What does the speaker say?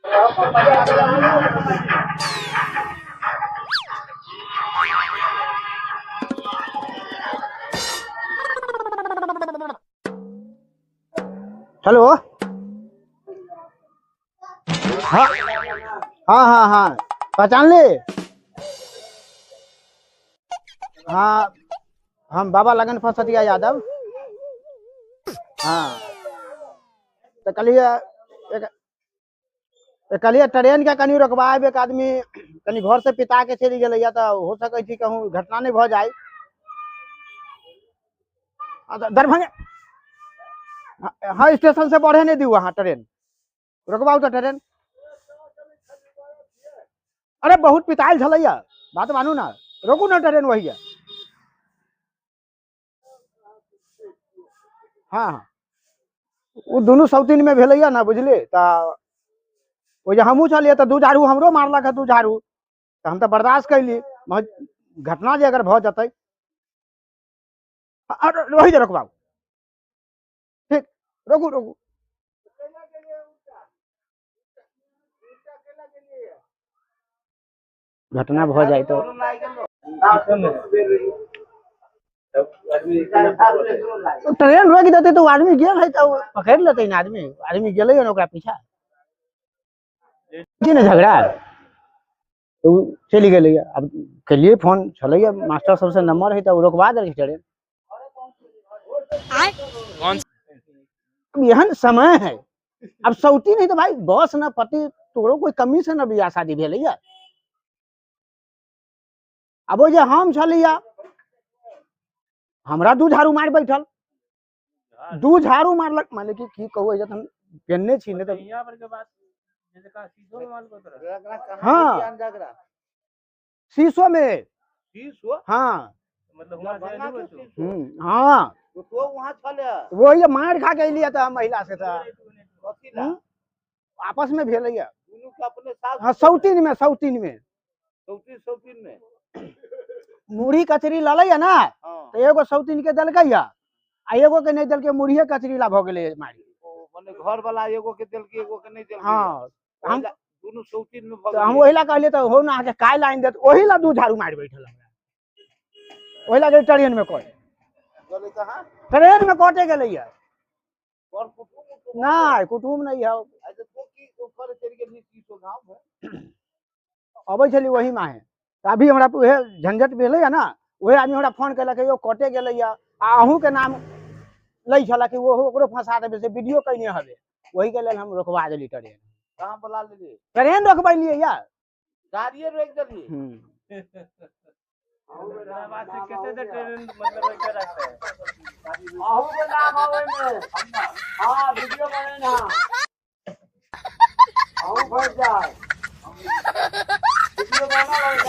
Hello. हाँ हाँ हाँ हाँ, पहचान ले। हाँ, हम बाबा लगन फसतिया यादव। हाँ, तो कलिए ट्रेन के कनी रोकवाब, एक आदमी कनी घर से पिता के चली गए तो हो सके थी कहूँ घटना नहीं भ जाए। दरभंगा, हाँ स्टेशन से बढ़े नहीं दी वहाँ ट्रेन, रोकवाऊ तो ट्रेन। अरे बहुत पिताल झलैया, बात मानू ना, रोकू ना ट्रेन वही है। हाँ हाँ, वो दोनों सौतीन में भेलैया ना, बुझली। तो हमू चलिए तो दू झाड़ू हमरो मारलक है, दू झाड़ू तो हम तो बर्दाश्त कैली। घटना जे अगर भ जतै, वही जे रोकबाऊ। ठीक, रोकू रोकू। घटना भ जाए तो ट्रेन रोक देते तो आदमी गेल है तो पकड़ लेते ना, आदमी गेले है ओकरा पीछा की ना झगड़ा तो चली गई। अब के लिए फोन चले मास्टर सबसे नंबर है तो रोकवा दे ट्रेन। यहन समय है, अब सौती नहीं तो भाई बस न पति तोरो कोई कमी से न बियाह शादी भेलैया। अब वो जे हम छलिया, हमरा दू झाड़ू मार बैठल, दू झाड़ू मारलक, मान कि की कहू जब हम पेन्ने छी ने तो हाँ शीशो में, हाँ हाँ वही मार खा के लिया था महिला से था, आपस में भेलैया। हाँ सौतीन में मुढ़ी कचरी ललै ना, तो एगो सौतीन के दलकै आ एगो के नहीं दलकै, मुढ़िए कचरी ला भ गेलै मारी। माने घर वाला एगो के दलकै एगो के नहीं दलकै। हाँ, हम दोनों सौतीन में भ गेलै। हम ओहिला कहलिए तो हो ना के काय लाइन देत, ओहिला दू झाड़ू मार बैठल हमरा, ओहिला गई ट्रेन में कोई गले कहां, ट्रेन में कटे गेलै या और कुटुम नहीं, कुटुम नहीं है। ऐसे तो की ऊपर चढ़ के नीचे तो गांव में अबै छली वही में है। अभी हमरा उहे झंझट भेलै है ना, वही आदमी हमरा फोन कैलक यो कटे गेलै या, अहूँ के नाम लै छला कि वो ओकरो फंसा देबे से वीडियो कइने हबे, वही के लेल हम रोकवा देली ट्रेन। कहां बुला लेली ट्रेन रोकबैलिए या, गाड़िए रोक देली। बात से केते दे ट्रेन मतलब ऐसे रखते हैं आहू के नाम आवे में। हां वीडियो बने ना आहू फंस जाए, वीडियो बना